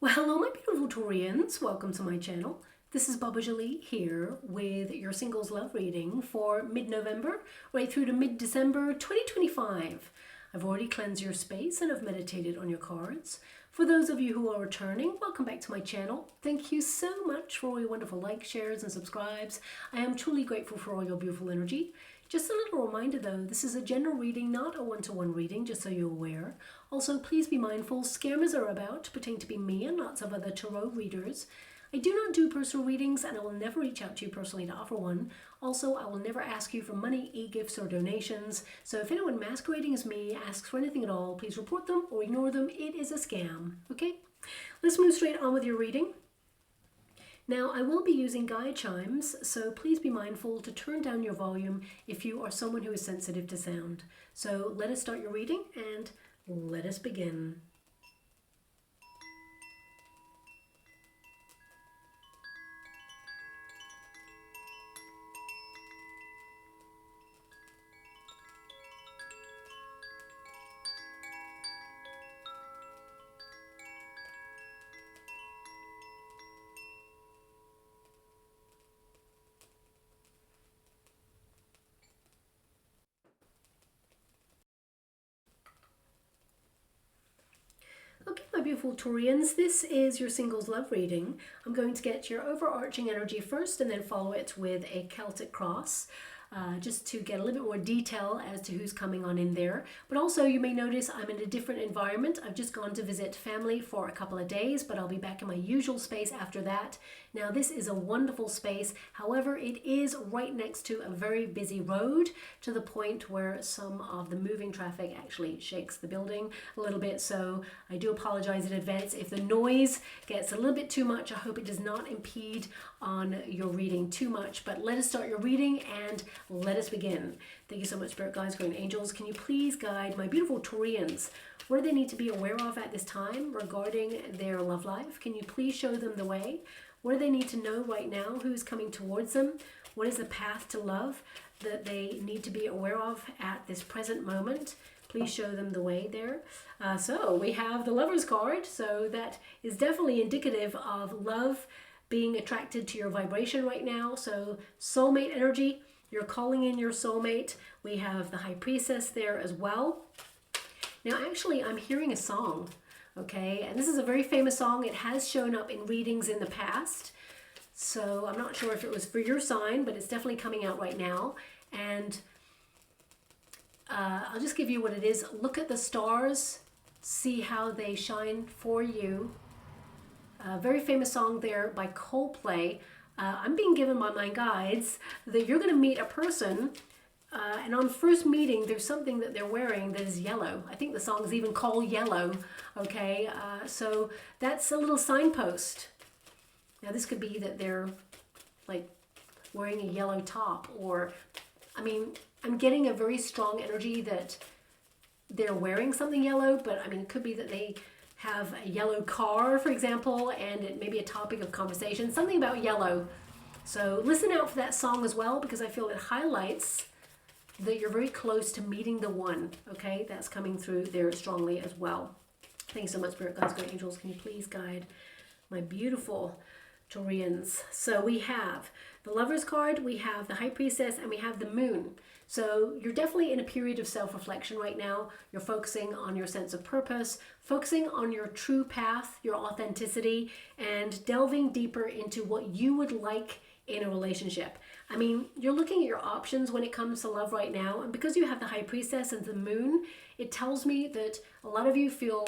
Well, hello my beautiful Taurians, welcome to my channel. This is Baba Jolie here with your singles love reading for mid-November right through to mid-December 2025. I've already cleansed your space and I've meditated on your cards. For those of you who are returning, welcome back to my channel. Thank you so much for all your wonderful likes, shares and subscribes. I am truly grateful for all your beautiful energy. Just a little reminder though, this is a general reading, not a one-to-one reading, just so you're aware. Also, please be mindful, scammers are about to pretend to be me and lots of other tarot readers. I do not do personal readings and I will never reach out to you personally to offer one. Also, I will never ask you for money, e-gifts or donations. So if anyone masquerading as me asks for anything at all, please report them or ignore them. It is a scam, okay? Let's move straight on with your reading. Now, I will be using guide chimes, so please be mindful to turn down your volume if you are someone who is sensitive to sound. So let us start your reading and let us begin. Okay, my beautiful Taurians, this is your singles love reading. I'm going to get your overarching energy first and then follow it with a Celtic cross. Just to get a little bit more detail as to who's coming on in there. But also you may notice I'm in a different environment. I've just gone to visit family for a couple of days, but I'll be back in my usual space after that. Now this is a wonderful space. However, it is right next to a very busy road to the point where some of the moving traffic actually shakes the building a little bit. So I do apologize in advance if the noise gets a little bit too much. I hope it does not impede on your reading too much, but let us start your reading and let us begin. Thank you so much, Spirit Guides, Guardian Angels. Can you please guide my beautiful Taurians what do they need to be aware of at this time regarding their love life? Can you please show them the way? What do they need to know right now? Who's coming towards them? What is the path to love that they need to be aware of at this present moment? Please show them the way there. So we have the Lover's card. So that is definitely indicative of love being attracted to your vibration right now. So soulmate energy. You're calling in your soulmate. We have the High Priestess there as well. Now, actually, I'm hearing a song, okay? And this is a very famous song. It has shown up in readings in the past. So I'm not sure if it was for your sign, but it's definitely coming out right now. And I'll just give you what it is. Look at the stars. See how they shine for you. A very famous song there by Coldplay. I'm being given by my guides that you're going to meet a person and on first meeting there's something that they're wearing that is yellow. I think the song is even called Yellow, okay? So that's a little signpost. Now this could be that they're like wearing a yellow top, or I mean, I'm getting a very strong energy that they're wearing something yellow, but I mean, it could be that they have a yellow car, for example, and it may be a topic of conversation, something about yellow. So listen out for that song as well, because I feel it highlights that you're very close to meeting the one, okay? That's coming through there strongly as well. Thank you so much, Spirit Guides, Guardian Angels. Can you please guide my beautiful Taurians? So we have the Lover's card, we have the High Priestess, and we have the Moon. So you're definitely in a period of self-reflection right now. You're focusing on your sense of purpose, focusing on your true path, your authenticity, and delving deeper into what you would like in a relationship. I mean, you're looking at your options when it comes to love right now. And because you have the High Priestess and the Moon, it tells me that a lot of you feel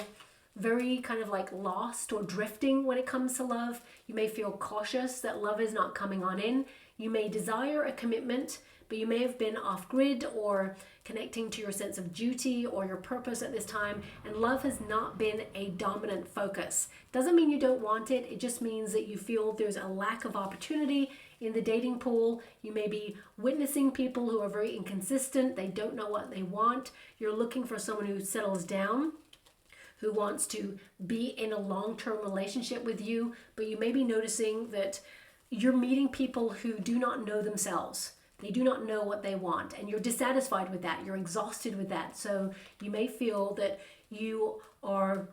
very kind of like lost or drifting when it comes to love. You may feel cautious that love is not coming on in. You may desire a commitment, but you may have been off grid or connecting to your sense of duty or your purpose at this time, and love has not been a dominant focus. Doesn't mean you don't want it, it just means that you feel there's a lack of opportunity in the dating pool. You may be witnessing people who are very inconsistent, they don't know what they want. You're looking for someone who settles down, who wants to be in a long-term relationship with you, but you may be noticing that you're meeting people who do not know themselves. They do not know what they want, and you're dissatisfied with that. You're exhausted with that. So you may feel that you are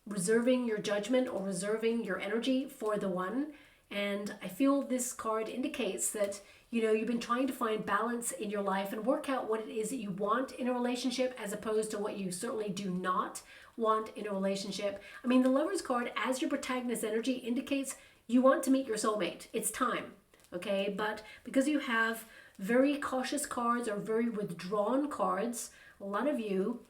reserving your judgment or reserving your energy for the one. And I feel this card indicates that, you know, you've been trying to find balance in your life and work out what it is that you want in a relationship as opposed to what you certainly do not want in a relationship. I mean, the Lovers card, as your protagonist energy, indicates you want to meet your soulmate. It's time, okay? But because you have very cautious cards or very withdrawn cards, a lot of you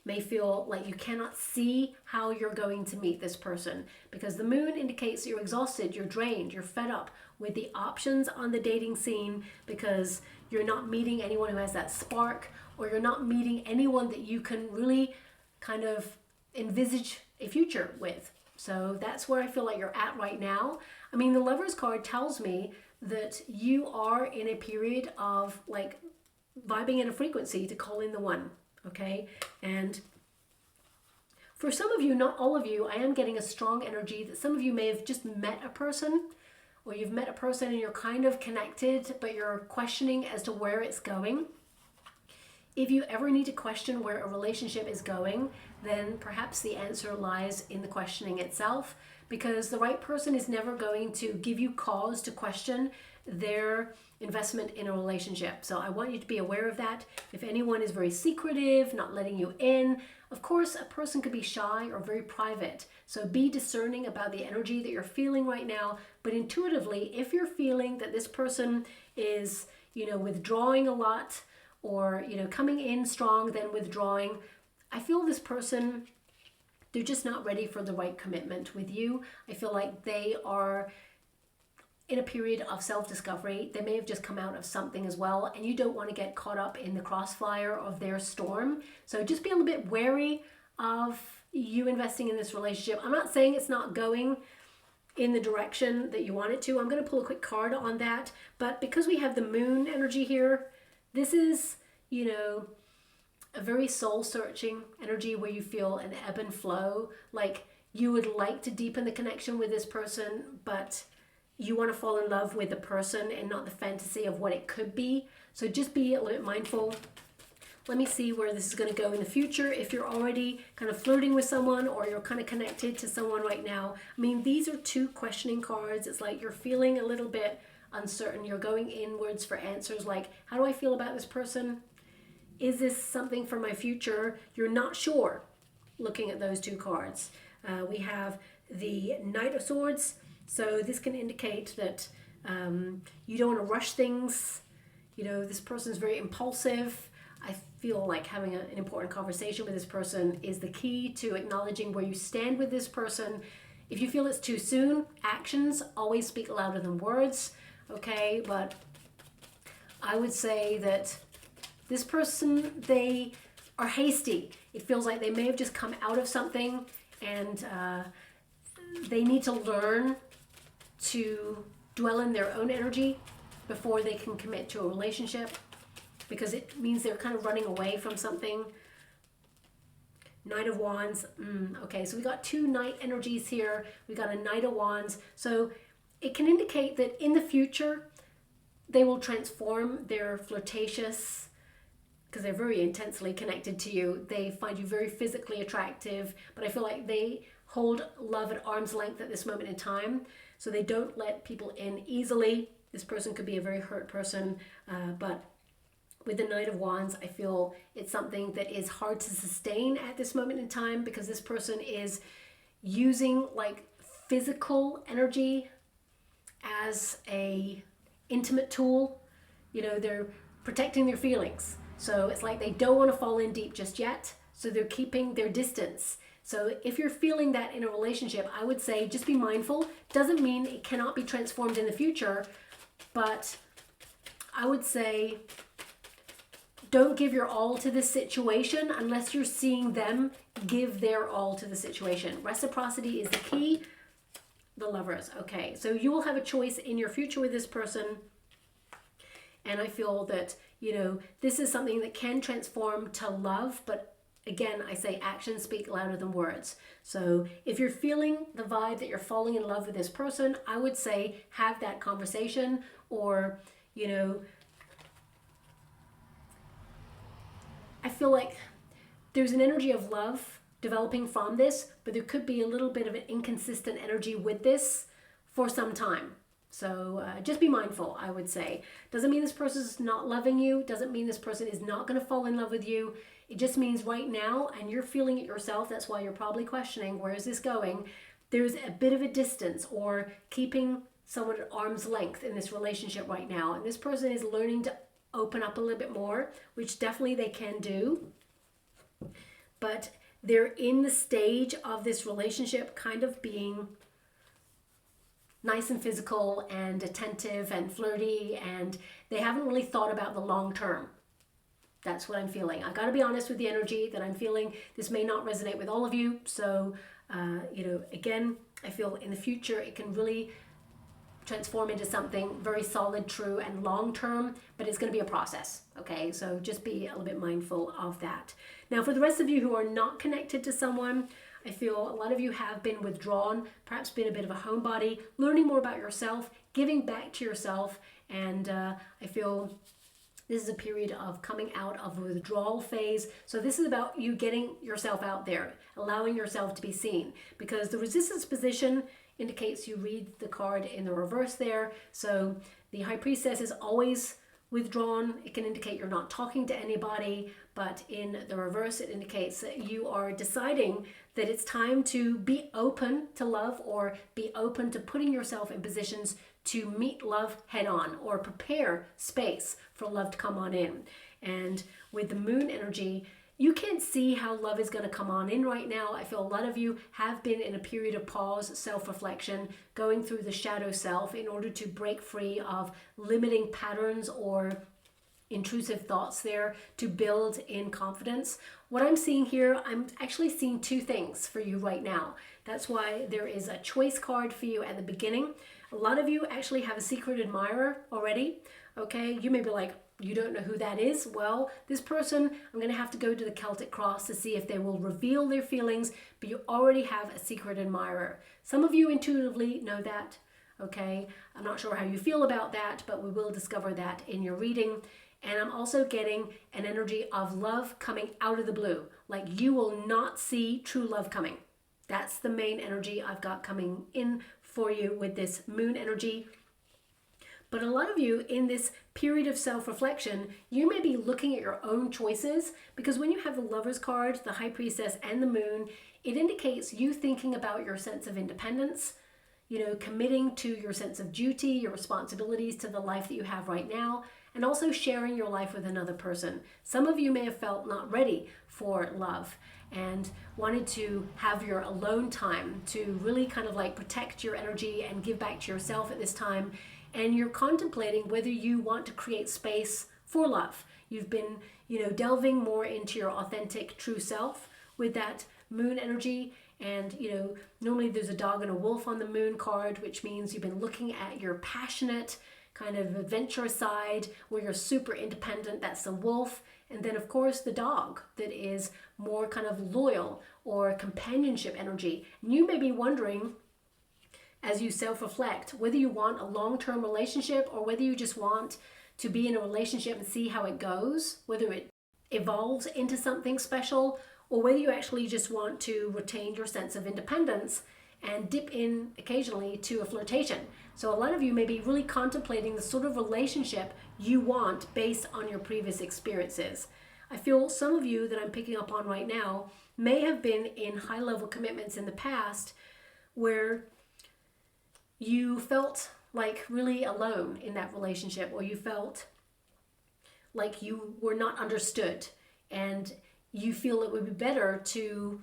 may feel like you cannot see how you're going to meet this person, because the moon indicates you're exhausted, you're drained, you're fed up with the options on the dating scene because you're not meeting anyone who has that spark, or you're not meeting anyone that you can really kind of envisage a future with. So that's where I feel like you're at right now. I mean, the Lovers card tells me that you are in a period of like vibing in a frequency to call in the one. Okay, and for some of you, not all of you, I am getting a strong energy that some of you may have just met a person, or you've met a person and you're kind of connected, but you're questioning as to where it's going. If you ever need to question where a relationship is going, then perhaps the answer lies in the questioning itself, because the right person is never going to give you cause to question their investment in a relationship. So I want you to be aware of that. If anyone is very secretive, not letting you in, of course, a person could be shy or very private. So be discerning about the energy that you're feeling right now. But intuitively, if you're feeling that this person is, you know, withdrawing a lot, or, you know, coming in strong, then withdrawing, I feel this person, they're just not ready for the right commitment with you. I feel like they are in a period of self-discovery. They may have just come out of something as well, and you don't want to get caught up in the crossfire of their storm. So just be a little bit wary of you investing in this relationship. I'm not saying it's not going in the direction that you want it to. I'm going to pull a quick card on that. But because we have the moon energy here, this is, you know, a very soul-searching energy where you feel an ebb and flow. Like you would like to deepen the connection with this person, but you want to fall in love with the person and not the fantasy of what it could be. So just be a little bit mindful. Let me see where this is going to go in the future. If you're already kind of flirting with someone, or you're kind of connected to someone right now. I mean, these are two questioning cards. It's like you're feeling a little bit uncertain. You're going inwards for answers like, how do I feel about this person? Is this something for my future? You're not sure looking at those two cards. We have the Knight of Swords. So this can indicate that you don't want to rush things. You know, this person's very impulsive. I feel like having an important conversation with this person is the key to acknowledging where you stand with this person. If you feel it's too soon, actions always speak louder than words. Okay, but I would say that this person, they are hasty. It feels like they may have just come out of something, and they need to learn to dwell in their own energy before they can commit to a relationship, because it means they're kind of running away from something. Knight of Wands. Okay, so we got two Knight energies here. We got a Knight of Wands. So it can indicate that in the future, they will transform their flirtatious, because they're very intensely connected to you. They find you very physically attractive, but I feel like they hold love at arm's length at this moment in time. So they don't let people in easily. This person could be a very hurt person, but with the Knight of Wands, I feel it's something that is hard to sustain at this moment in time, because this person is using like physical energy as a intimate tool. You know, they're protecting their feelings. So it's like they don't want to fall in deep just yet. So they're keeping their distance. So if you're feeling that in a relationship, I would say just be mindful. Doesn't mean it cannot be transformed in the future, but I would say don't give your all to this situation unless you're seeing them give their all to the situation. Reciprocity is the key. The Lovers. Okay, so you will have a choice in your future with this person. And I feel that, you know, this is something that can transform to love, but again, I say actions speak louder than words. So if you're feeling the vibe that you're falling in love with this person, I would say have that conversation, or, you know, I feel like there's an energy of love developing from this, but there could be a little bit of an inconsistent energy with this for some time. So just be mindful, I would say. Doesn't mean this person is not loving you. Doesn't mean this person is not going to fall in love with you. It just means right now, and you're feeling it yourself, that's why you're probably questioning, where is this going? There's a bit of a distance or keeping someone at arm's length in this relationship right now. And this person is learning to open up a little bit more, which definitely they can do. But they're in the stage of this relationship kind of being nice and physical and attentive and flirty, and they haven't really thought about the long term. That's what I'm feeling. I got to be honest with the energy that I'm feeling. This may not resonate with all of you. So, again, I feel in the future it can really transform into something very solid, true, and long-term, but it's going to be a process, okay? So just be a little bit mindful of that. Now, for the rest of you who are not connected to someone, I feel a lot of you have been withdrawn, perhaps been a bit of a homebody, learning more about yourself, giving back to yourself, and I feel this is a period of coming out of a withdrawal phase. So this is about you getting yourself out there, allowing yourself to be seen, because the resistance position indicates you read the card in the reverse there. So the High Priestess is always withdrawn. It can indicate you're not talking to anybody, but in the reverse it indicates that you are deciding that it's time to be open to love, or be open to putting yourself in positions to meet love head on, or prepare space for love to come on in. And with the moon energy, you can't see how love is going to come on in right now. I feel a lot of you have been in a period of pause, self-reflection, going through the shadow self in order to break free of limiting patterns or intrusive thoughts there, to build in confidence. What I'm seeing here, I'm actually seeing two things for you right now. That's why there is a choice card for you at the beginning. A lot of you actually have a secret admirer already. Okay, you may be like, you don't know who that is. Well, this person, I'm going to have to go to the Celtic cross to see if they will reveal their feelings, but you already have a secret admirer. Some of you intuitively know that, okay? I'm not sure how you feel about that, but we will discover that in your reading. And I'm also getting an energy of love coming out of the blue. Like you will not see true love coming. That's the main energy I've got coming in for you with this moon energy. But a lot of you in this period of self-reflection, you may be looking at your own choices, because when you have the Lover's card, the High Priestess, and the Moon, it indicates you thinking about your sense of independence, committing to your sense of duty, your responsibilities to the life that you have right now, and also sharing your life with another person. Some of you may have felt not ready for love and wanted to have your alone time to really kind of like protect your energy and give back to yourself at this time. And you're contemplating whether you want to create space for love. You've been, delving more into your authentic true self with that moon energy. And, normally there's a dog and a wolf on the moon card, which means you've been looking at your passionate kind of adventurous side where you're super independent. That's the wolf. And then, of course, the dog that is more kind of loyal or companionship energy. And you may be wondering, as you self-reflect, whether you want a long-term relationship or whether you just want to be in a relationship and see how it goes, whether it evolves into something special, or whether you actually just want to retain your sense of independence and dip in occasionally to a flirtation. So a lot of you may be really contemplating the sort of relationship you want based on your previous experiences. I feel some of you that I'm picking up on right now may have been in high-level commitments in the past where you felt like really alone in that relationship, or you felt like you were not understood, and you feel it would be better to,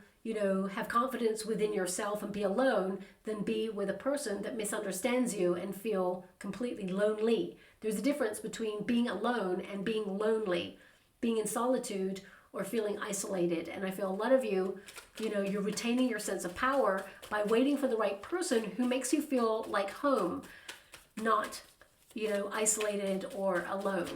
have confidence within yourself and be alone than be with a person that misunderstands you and feel completely lonely. There's a difference between being alone and being lonely, being in solitude or feeling isolated. And I feel a lot of you, you're retaining your sense of power by waiting for the right person who makes you feel like home, not, isolated or alone.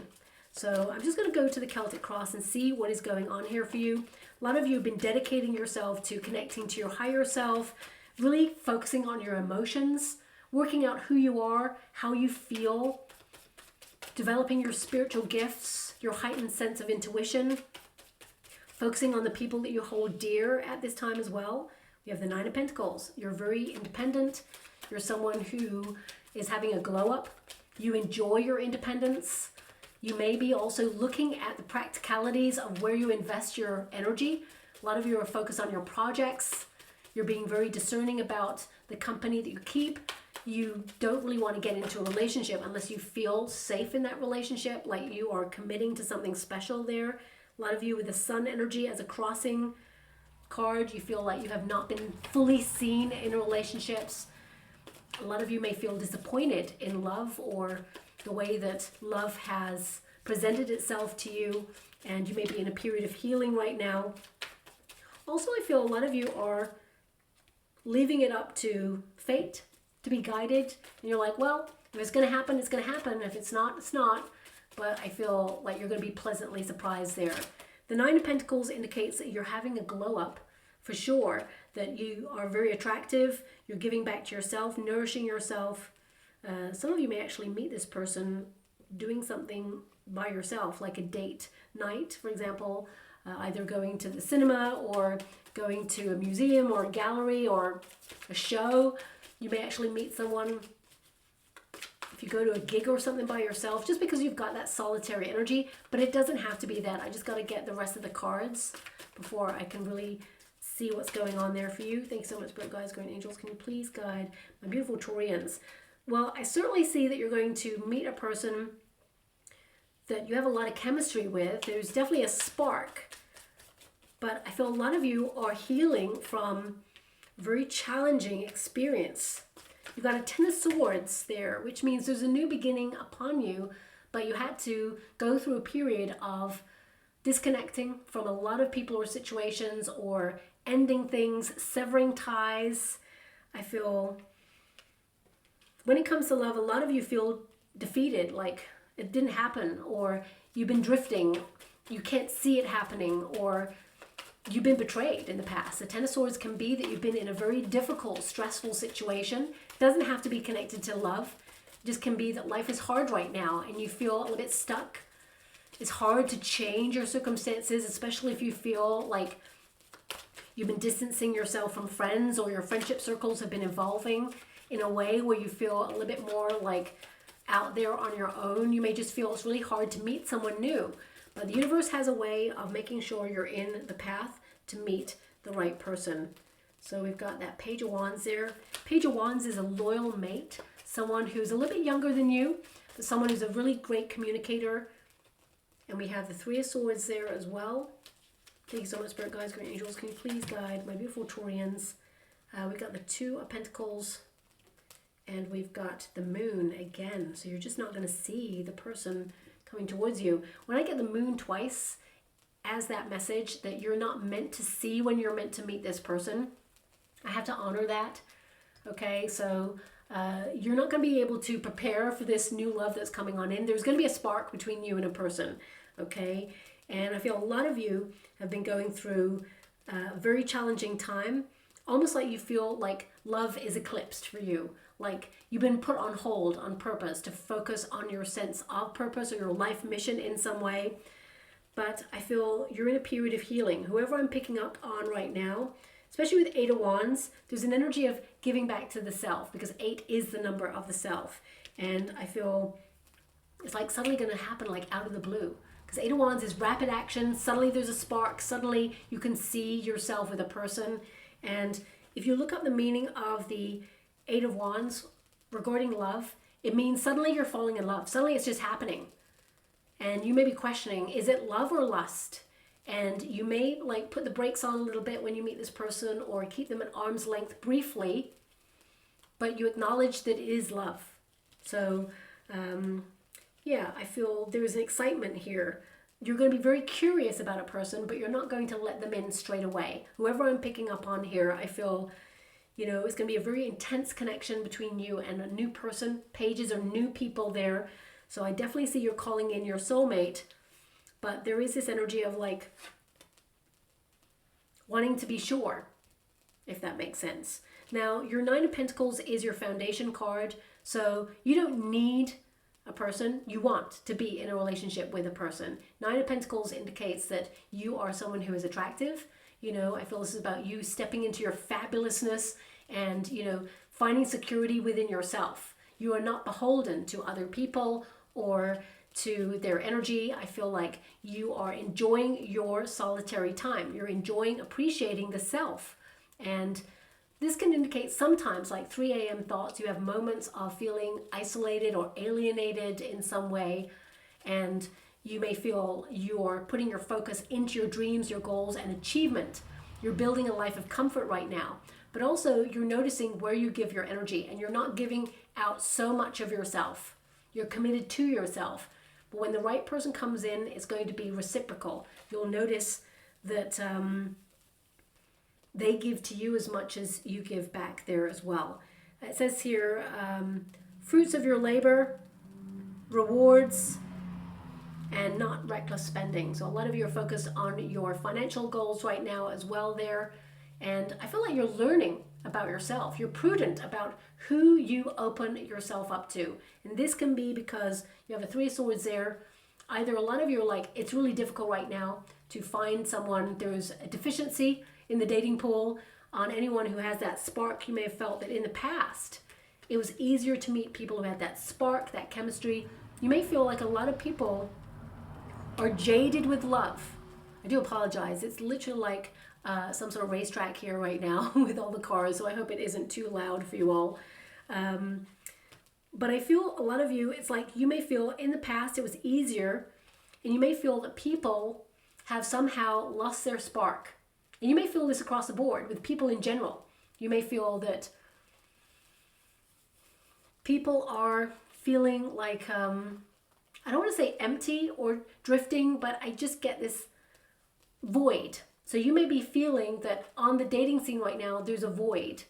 So I'm just going to go to the Celtic cross and see what is going on here for you. A lot of you have been dedicating yourself to connecting to your higher self, really focusing on your emotions, working out who you are, how you feel, developing your spiritual gifts, your heightened sense of intuition, Focusing on the people that you hold dear at this time as well. We have the Nine of Pentacles. You're very independent. You're someone who is having a glow up. You enjoy your independence. You may be also looking at the practicalities of where you invest your energy. A lot of you are focused on your projects. You're being very discerning about the company that you keep. You don't really want to get into a relationship unless you feel safe in that relationship, like you are committing to something special there. A lot of you with the Sun energy as a crossing card, you feel like you have not been fully seen in relationships. A lot of you may feel disappointed in love or the way that love has presented itself to you, and you may be in a period of healing right now. Also, I feel a lot of you are leaving it up to fate to be guided, and you're like, well, if it's going to happen, it's going to happen. If it's not, it's not. But I feel like you're going to be pleasantly surprised there. The Nine of Pentacles indicates that you're having a glow up for sure, that you are very attractive, you're giving back to yourself, nourishing yourself. Some of you may actually meet this person doing something by yourself, like a date night, for example, either going to the cinema or going to a museum or a gallery or a show. You may actually meet someone if you go to a gig or something by yourself, just because you've got that solitary energy, but it doesn't have to be that. I just got to get the rest of the cards before I can really see what's going on there for you. Thanks so much, Spirit Guides, Guardian Angels. Can you please guide my beautiful Taurians? Well, I certainly see that you're going to meet a person that you have a lot of chemistry with. There's definitely a spark, but I feel a lot of you are healing from very challenging experience. You've got a Ten of Swords there, which means there's a new beginning upon you, but you had to go through a period of disconnecting from a lot of people or situations, or ending things, severing ties. I feel when it comes to love, a lot of you feel defeated, like it didn't happen, or you've been drifting, you can't see it happening, or you've been betrayed in the past. The Ten of Swords can be that you've been in a very difficult, stressful situation. It doesn't have to be connected to love. It just can be that life is hard right now and you feel a little bit stuck. It's hard to change your circumstances, especially if you feel like you've been distancing yourself from friends, or your friendship circles have been evolving in a way where you feel a little bit more like out there on your own. You may just feel it's really hard to meet someone new. But the universe has a way of making sure you're in the path to meet the right person. So we've got that Page of Wands there. Page of Wands is a loyal mate, someone who's a little bit younger than you, but someone who's a really great communicator. And we have the Three of Swords there as well. Thank you so much, Spirit Guides, Great Angels. Can you please guide my beautiful Taurians? We've got the Two of Pentacles, and we've got the Moon again. So you're just not going to see the person coming towards you. When I get the Moon twice as that message that you're not meant to see when you're meant to meet this person, I have to honor that. Okay, so you're not going to be able to prepare for this new love that's coming on in. There's going to be a spark between you and a person. Okay, and I feel a lot of you have been going through a very challenging time, almost like you feel like love is eclipsed for you. Like you've been put on hold on purpose to focus on your sense of purpose or your life mission in some way. But I feel you're in a period of healing. Whoever I'm picking up on right now, especially with Eight of Wands, there's an energy of giving back to the self, because 8 is the number of the self. And I feel it's like suddenly going to happen like out of the blue. Because Eight of Wands is rapid action. Suddenly there's a spark. Suddenly you can see yourself with a person. And if you look up the meaning of the Eight of Wands regarding love, it means suddenly you're falling in love. Suddenly it's just happening. And you may be questioning, is it love or lust? And you may like put the brakes on a little bit when you meet this person, or keep them at arm's length briefly, but you acknowledge that it is love. So yeah, I feel there's an excitement here. You're going to be very curious about a person, but you're not going to let them in straight away. Whoever I'm picking up on here, I feel, you know, it's going to be a very intense connection between you and a new person. Pages are new people there. So I definitely see you're calling in your soulmate, but there is this energy of like wanting to be sure, if that makes sense. Now, your Nine of Pentacles is your foundation card, so you don't need a person. You want to be in a relationship with a person. Nine of Pentacles indicates that you are someone who is attractive. You know, I feel this is about you stepping into your fabulousness and, you know, finding security within yourself. You are not beholden to other people or to their energy. I feel like you are enjoying your solitary time. You're enjoying appreciating the self. And this can indicate sometimes, like 3 a.m. thoughts, you have moments of feeling isolated or alienated in some way. And you may feel you're putting your focus into your dreams, your goals, and achievement. You're building a life of comfort right now. But also you're noticing where you give your energy, and you're not giving out so much of yourself. You're committed to yourself. But when the right person comes in, it's going to be reciprocal. You'll notice that they give to you as much as you give back there as well. It says here, fruits of your labor, rewards, and not reckless spending. So a lot of you are focused on your financial goals right now as well there. And I feel like you're learning about yourself. You're prudent about who you open yourself up to. And this can be because you have a 3 of Swords there. Either a lot of you are like, it's really difficult right now to find someone. There's a deficiency in the dating pool on anyone who has that spark. You may have felt that in the past, it was easier to meet people who had that spark, that chemistry. You may feel like a lot of people are jaded with love. I do apologize. It's literally like some sort of racetrack here right now with all the cars, so I hope it isn't too loud for you all. But I feel a lot of you, it's like you may feel in the past it was easier, and you may feel that people have somehow lost their spark. And you may feel this across the board with people in general. You may feel that people are feeling like, I don't want to say empty or drifting, but I just get this void. So you may be feeling that on the dating scene right now, there's a void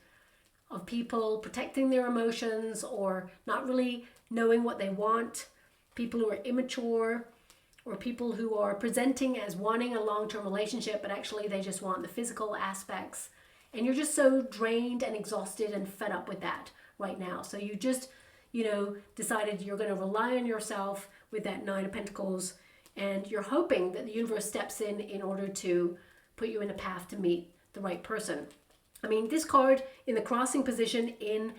of people protecting their emotions or not really knowing what they want, people who are immature, or people who are presenting as wanting a long-term relationship, but actually they just want the physical aspects. And you're just so drained and exhausted and fed up with that right now. So you just, you know, decided you're going to rely on yourself with that 9 of Pentacles, and you're hoping that the universe steps in order to put you in a path to meet the right person. I mean, this card in the crossing position in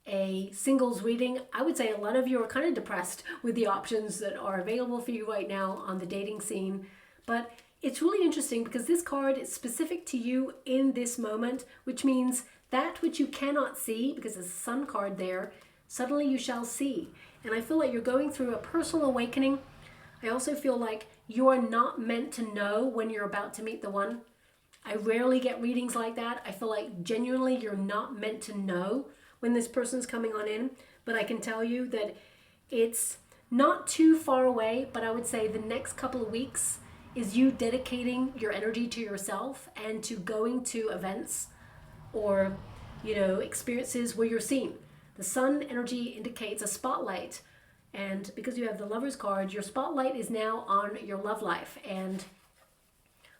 a singles reading, I would say a lot of you are kind of depressed with the options that are available for you right now on the dating scene. But it's really interesting because this card is specific to you in this moment, which means that which you cannot see, because there's a sun card there, suddenly you shall see. And I feel like you're going through a personal awakening. I also feel like you are not meant to know when you're about to meet the one. I rarely get readings like that. I feel like genuinely you're not meant to know when this person's coming on in, but I can tell you that it's not too far away, but I would say the next couple of weeks is you dedicating your energy to yourself and to going to events or, you know, experiences where you're seen. The sun energy indicates a spotlight, and because you have the Lover's card, your spotlight is now on your love life, and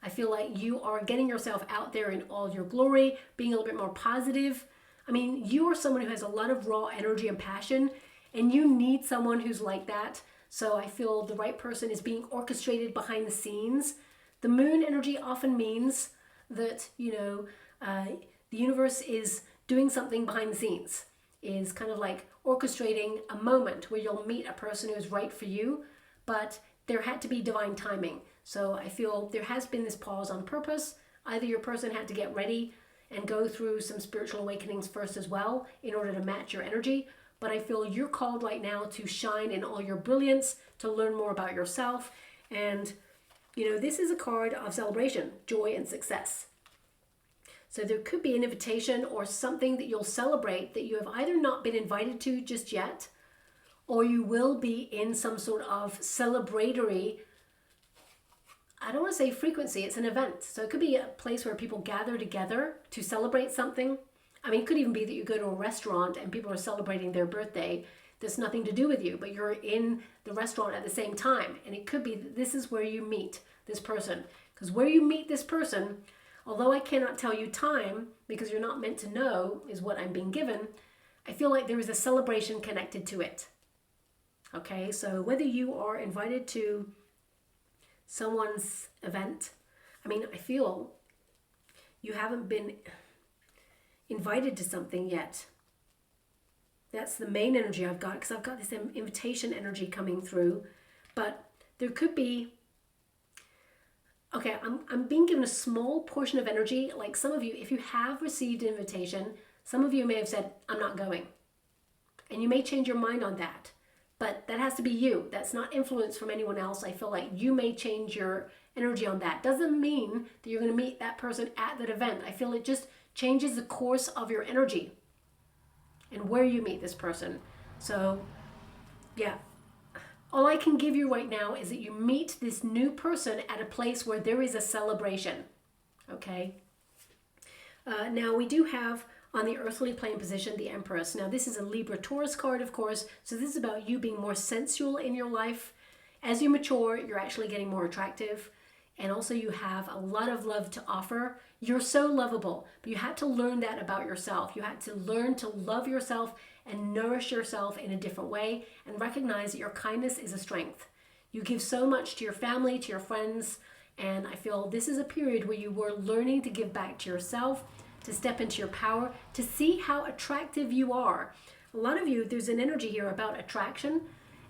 I feel like you are getting yourself out there in all your glory, being a little bit more positive. I mean, you are someone who has a lot of raw energy and passion, and you need someone who's like that. So I feel the right person is being orchestrated behind the scenes. The moon energy often means that, you know, the universe is doing something behind the scenes, is kind of like orchestrating a moment where you'll meet a person who is right for you, but there had to be divine timing. So I feel there has been this pause on purpose. Either your person had to get ready and go through some spiritual awakenings first as well in order to match your energy. But I feel you're called right now to shine in all your brilliance, to learn more about yourself. And, you know, this is a card of celebration, joy, and success. So there could be an invitation or something that you'll celebrate that you have either not been invited to just yet, or you will be in some sort of celebratory, I don't want to say frequency, it's an event. So it could be a place where people gather together to celebrate something. I mean, it could even be that you go to a restaurant and people are celebrating their birthday. There's nothing to do with you, but you're in the restaurant at the same time. And it could be that this is where you meet this person. Because where you meet this person, although I cannot tell you time, because you're not meant to know, is what I'm being given, I feel like there is a celebration connected to it. Okay, so whether you are invited to someone's event, I mean, I feel you haven't been invited to something yet. That's the main energy I've got, because I've got this invitation energy coming through. But there could be, okay, I'm being given a small portion of energy. Like some of you, if you have received an invitation, some of you may have said, I'm not going. And you may change your mind on that. But that has to be you. That's not influence from anyone else. I feel like you may change your energy on that. Doesn't mean that you're going to meet that person at that event. I feel it just changes the course of your energy and where you meet this person. So, yeah. All I can give you right now is that you meet this new person at a place where there is a celebration. Okay? Now, we do have on the earthly plane position, the Empress. Now, this is a Libra Taurus card, of course, so this is about you being more sensual in your life. As you mature, you're actually getting more attractive, and also you have a lot of love to offer. You're so lovable, but you had to learn that about yourself. You had to learn to love yourself and nourish yourself in a different way, and recognize that your kindness is a strength. You give so much to your family, to your friends, and I feel this is a period where you were learning to give back to yourself, to step into your power, to see how attractive you are. A lot of you, there's an energy here about attraction,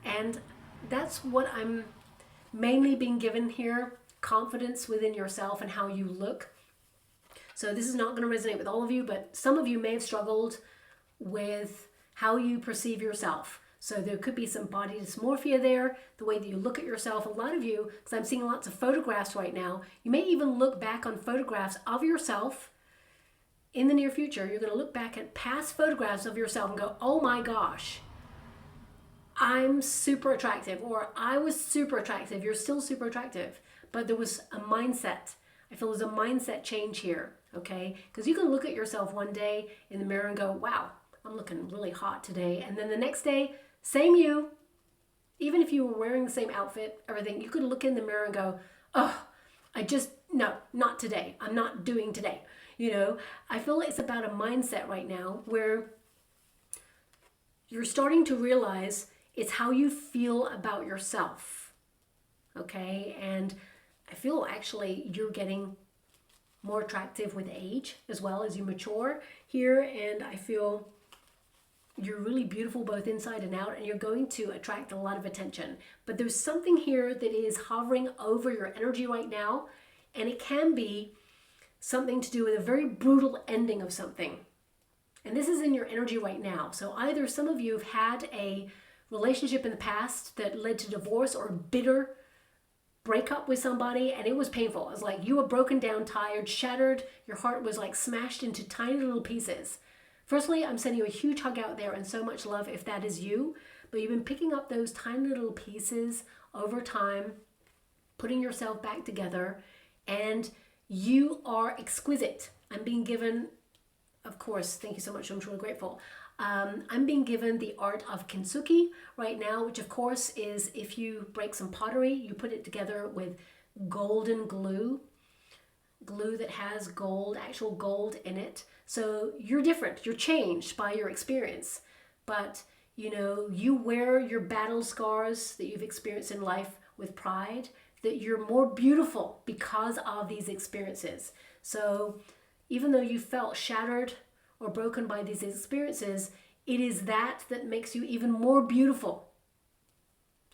and that's what I'm mainly being given here, confidence within yourself and how you look. So this is not going to resonate with all of you, but some of you may have struggled with how you perceive yourself. So there could be some body dysmorphia there, the way that you look at yourself. A lot of you, because I'm seeing lots of photographs right now, you may even look back on photographs of yourself in the near future. You're going to look back at past photographs of yourself and go, oh my gosh, I'm super attractive, or I was super attractive. You're still super attractive, but there was a mindset. I feel there's a mindset change here, okay? Because you can look at yourself one day in the mirror and go, wow, I'm looking really hot today. And then the next day, same you, even if you were wearing the same outfit, everything, you could look in the mirror and go, oh, no, not today. I'm not doing today. You know, I feel it's about a mindset right now where you're starting to realize it's how you feel about yourself, okay? And I feel actually you're getting more attractive with age as well as you mature here, and I feel you're really beautiful both inside and out, and you're going to attract a lot of attention. But there's something here that is hovering over your energy right now, and it can be something to do with a very brutal ending of something. And this is in your energy right now. So either some of you have had a relationship in the past that led to divorce or a bitter breakup with somebody, and it was painful. It was like you were broken down, tired, shattered. Your heart was like smashed into tiny little pieces. Firstly, I'm sending you a huge hug out there and so much love if that is you. But you've been picking up those tiny little pieces over time, putting yourself back together, and you are exquisite. I'm being given, of course, thank you so much, I'm truly grateful. I'm being given the art of kintsugi right now, which of course is if you break some pottery, you put it together with golden glue that has gold, actual gold in it. So you're different, you're changed by your experience. But you know, you wear your battle scars that you've experienced in life with pride, that you're more beautiful because of these experiences. So even though you felt shattered or broken by these experiences, it is that makes you even more beautiful.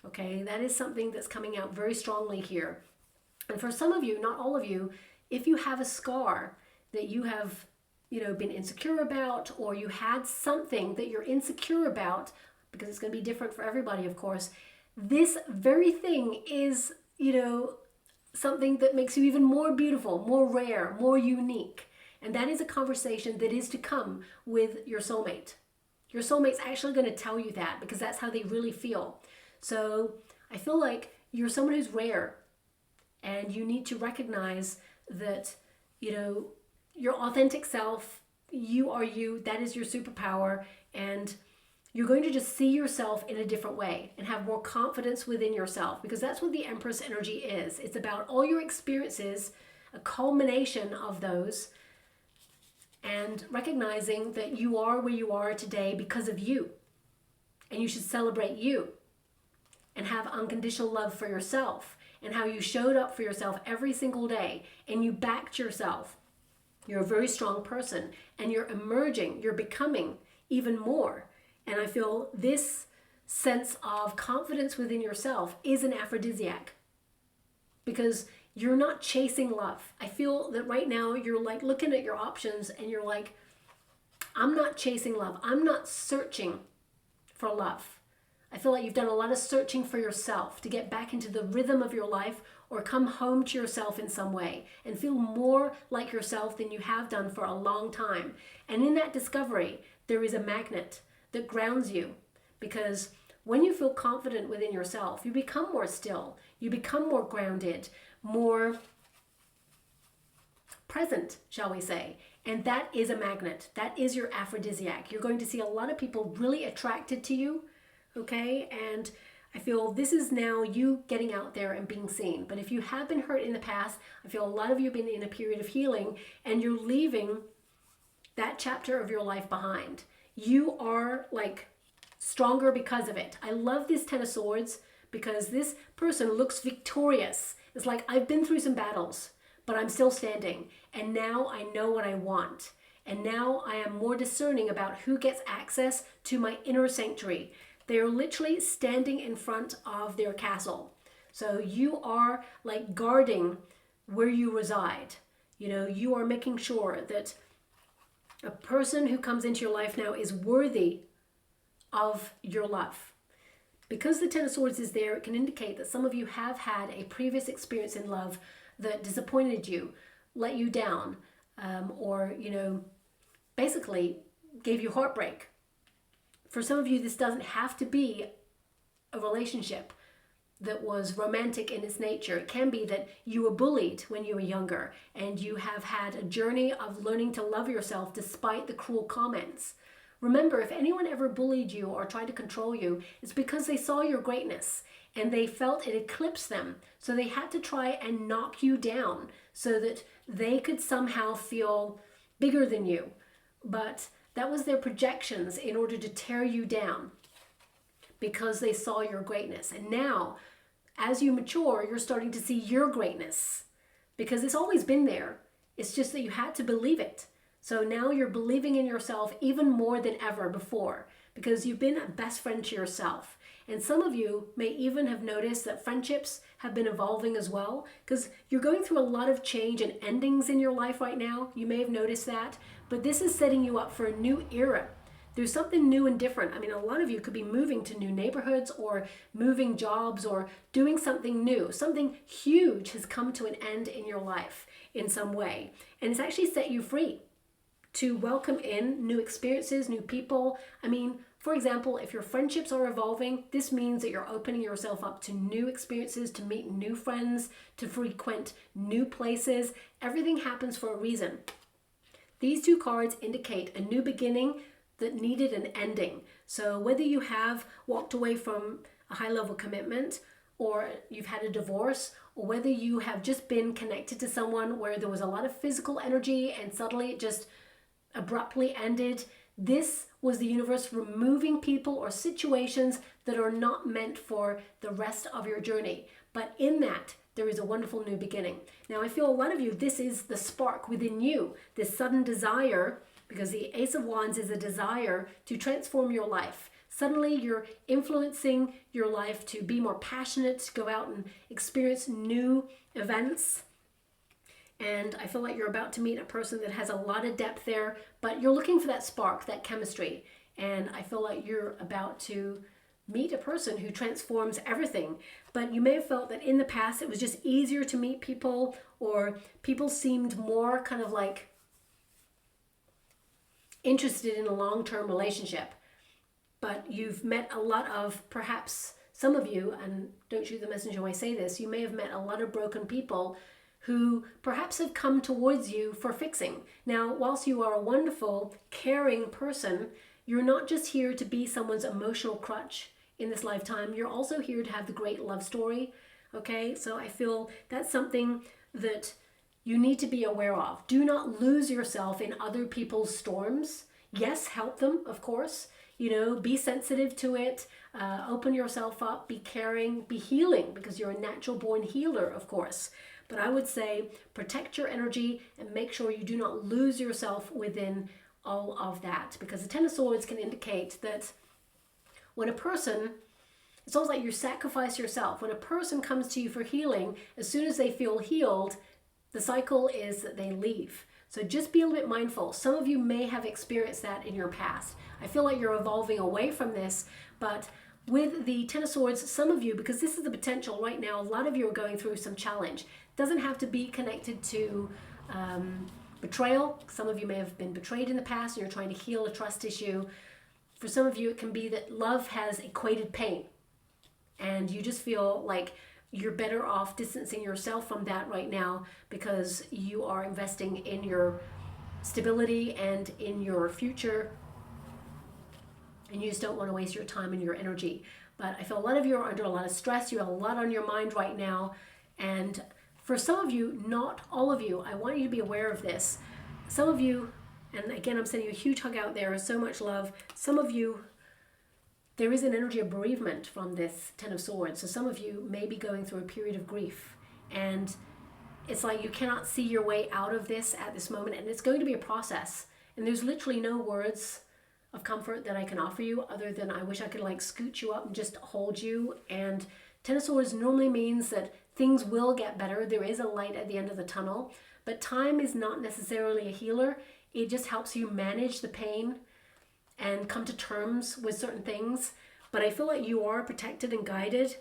Okay, that is something that's coming out very strongly here. And for some of you, not all of you, if you have a scar that you have, you know, been insecure about, or you had something that you're insecure about, because it's going to be different for everybody, of course, this very thing is, you know, something that makes you even more beautiful, more rare, more unique. And that is a conversation that is to come with your soulmate. Your soulmate's actually going to tell you that, because that's how they really feel. So I feel like you're someone who's rare, and you need to recognize that, you know, your authentic self, you are you, that is your superpower, and you're going to just see yourself in a different way and have more confidence within yourself, because that's what the Empress energy is. It's about all your experiences, a culmination of those, and recognizing that you are where you are today because of you, and you should celebrate you. and have unconditional love for yourself, and how you showed up for yourself every single day and you backed yourself. You're a very strong person, and you're emerging, you're becoming even more. And I feel this sense of confidence within yourself is an aphrodisiac, because you're not chasing love. I feel that right now you're like looking at your options and you're like, I'm not chasing love. I'm not searching for love. I feel like you've done a lot of searching for yourself to get back into the rhythm of your life, or come home to yourself in some way and feel more like yourself than you have done for a long time. And in that discovery, there is a magnet that grounds you, because when you feel confident within yourself, you become more still, you become more grounded, more present, shall we say. And that is a magnet. That is your aphrodisiac. You're going to see a lot of people really attracted to you, okay? And I feel this is now you getting out there and being seen. But if you have been hurt in the past, I feel a lot of you have been in a period of healing, and you're leaving that chapter of your life behind. You are like stronger because of it. I love this Ten of Swords, because this person looks victorious. It's like, I've been through some battles, but I'm still standing. And now I know what I want. And now I am more discerning about who gets access to my inner sanctuary. They are literally standing in front of their castle. So you are like guarding where you reside. You know, you are making sure that a person who comes into your life now is worthy of your love. Because the Ten of Swords is there, it can indicate that some of you have had a previous experience in love that disappointed you, let you down, or, you know, basically gave you heartbreak. For some of you, this doesn't have to be a relationship that was romantic in its nature. It can be that you were bullied when you were younger, and you have had a journey of learning to love yourself despite the cruel comments. Remember, if anyone ever bullied you or tried to control you, it's because they saw your greatness and they felt it eclipsed them. So they had to try and knock you down so that they could somehow feel bigger than you. But that was their projections in order to tear you down, because they saw your greatness. And now, as you mature, you're starting to see your greatness, because it's always been there. It's just that you had to believe it. So now you're believing in yourself even more than ever before, because you've been a best friend to yourself. And some of you may even have noticed that friendships have been evolving as well, because you're going through a lot of change and endings in your life right now. You may have noticed that, but this is setting you up for a new era. There's something new and different. I mean, a lot of you could be moving to new neighborhoods, or moving jobs, or doing something new. Something huge has come to an end in your life in some way, and it's actually set you free to welcome in new experiences, new people. I mean, for example, if your friendships are evolving, this means that you're opening yourself up to new experiences, to meet new friends, to frequent new places. Everything happens for a reason. These two cards indicate a new beginning that needed an ending. So whether you have walked away from a high-level commitment, or you've had a divorce, or whether you have just been connected to someone where there was a lot of physical energy and suddenly it just abruptly ended, this was the universe removing people or situations that are not meant for the rest of your journey. But in that, there is a wonderful new beginning. Now, I feel a lot of you, this is the spark within you, this sudden desire, because the Ace of Wands is a desire to transform your life. Suddenly, you're influencing your life to be more passionate, to go out and experience new events. And I feel like you're about to meet a person that has a lot of depth there, but you're looking for that spark, that chemistry. And I feel like you're about to meet a person who transforms everything. But you may have felt that in the past it was just easier to meet people, or people seemed more kind of like interested in a long-term relationship. But you've met a lot of, perhaps some of you, and don't shoot the messenger when I say this, you may have met a lot of broken people who perhaps have come towards you for fixing. Now, whilst you are a wonderful, caring person, you're not just here to be someone's emotional crutch in this lifetime. You're also here to have the great love story, okay? So I feel that's something that you need to be aware of. Do not lose yourself in other people's storms. Yes, help them, of course. You know, be sensitive to it, open yourself up, be caring, be healing, because you're a natural born healer, of course. But I would say protect your energy and make sure you do not lose yourself within all of that, because the Ten of Swords can indicate that when a person, it's almost like you sacrifice yourself. When a person comes to you for healing, as soon as they feel healed, the cycle is that they leave. So just be a little bit mindful. Some of you may have experienced that in your past. I feel like you're evolving away from this, but with the Ten of Swords, some of you, because this is the potential right now, a lot of you are going through some challenge. It doesn't have to be connected to betrayal. Some of you may have been betrayed in the past and you're trying to heal a trust issue. For some of you, it can be that love has equated pain and you just feel like you're better off distancing yourself from that right now because you are investing in your stability and in your future, and you just don't want to waste your time and your energy. But I feel a lot of you are under a lot of stress. You have a lot on your mind right now, and for some of you, not all of you, I want you to be aware of this. Some of you, and again, I'm sending you a huge hug out there, so much love. Some of you, there is an energy of bereavement from this Ten of Swords. So some of you may be going through a period of grief, and it's like you cannot see your way out of this at this moment, and it's going to be a process. And there's literally no words of comfort that I can offer you other than I wish I could like scoot you up and just hold you. And Ten of Swords normally means that things will get better. There is a light at the end of the tunnel, but time is not necessarily a healer. It just helps you manage the pain and come to terms with certain things. But I feel like you are protected and guided.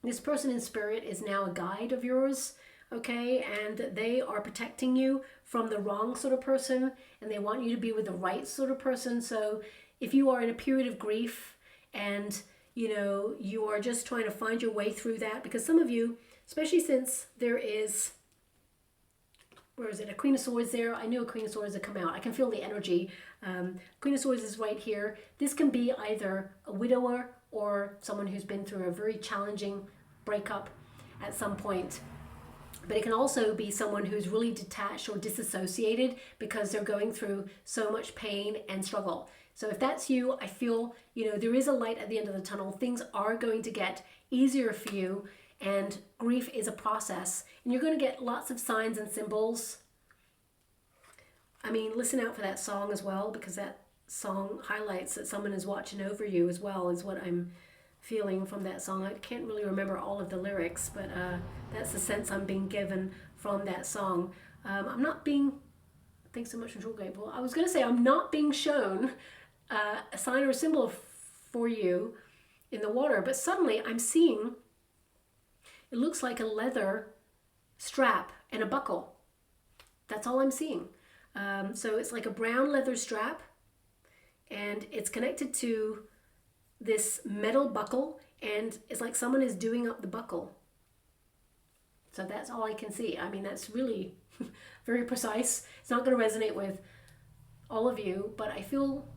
This person in spirit is now a guide of yours, okay? And they are protecting you from the wrong sort of person, and they want you to be with the right sort of person. So if you are in a period of grief and, you know, you are just trying to find your way through that, because some of you, especially since there is, where is it? A Queen of Swords there. I knew a Queen of Swords had come out. I can feel the energy. Queen of Swords is right here. This can be either a widower or someone who's been through a very challenging breakup at some point. But it can also be someone who's really detached or disassociated because they're going through so much pain and struggle. So if that's you, I feel, you know, there is a light at the end of the tunnel. Things are going to get easier for you. And grief is a process, and you're going to get lots of signs and symbols. I mean, listen out for that song as well, because that song highlights that someone is watching over you as well, is what I'm feeling from that song. I can't really remember all of the lyrics, but that's the sense I'm being given from that song. I'm not being, thanks so much for Grateful. I was going to say I'm not being shown a sign or a symbol for you in the water, but suddenly I'm seeing, it looks like a leather strap and a buckle. That's all I'm seeing. So it's like a brown leather strap, and it's connected to this metal buckle, and it's like someone is doing up the buckle. So that's all I can see. I mean, that's really very precise. It's not going to resonate with all of you, but I feel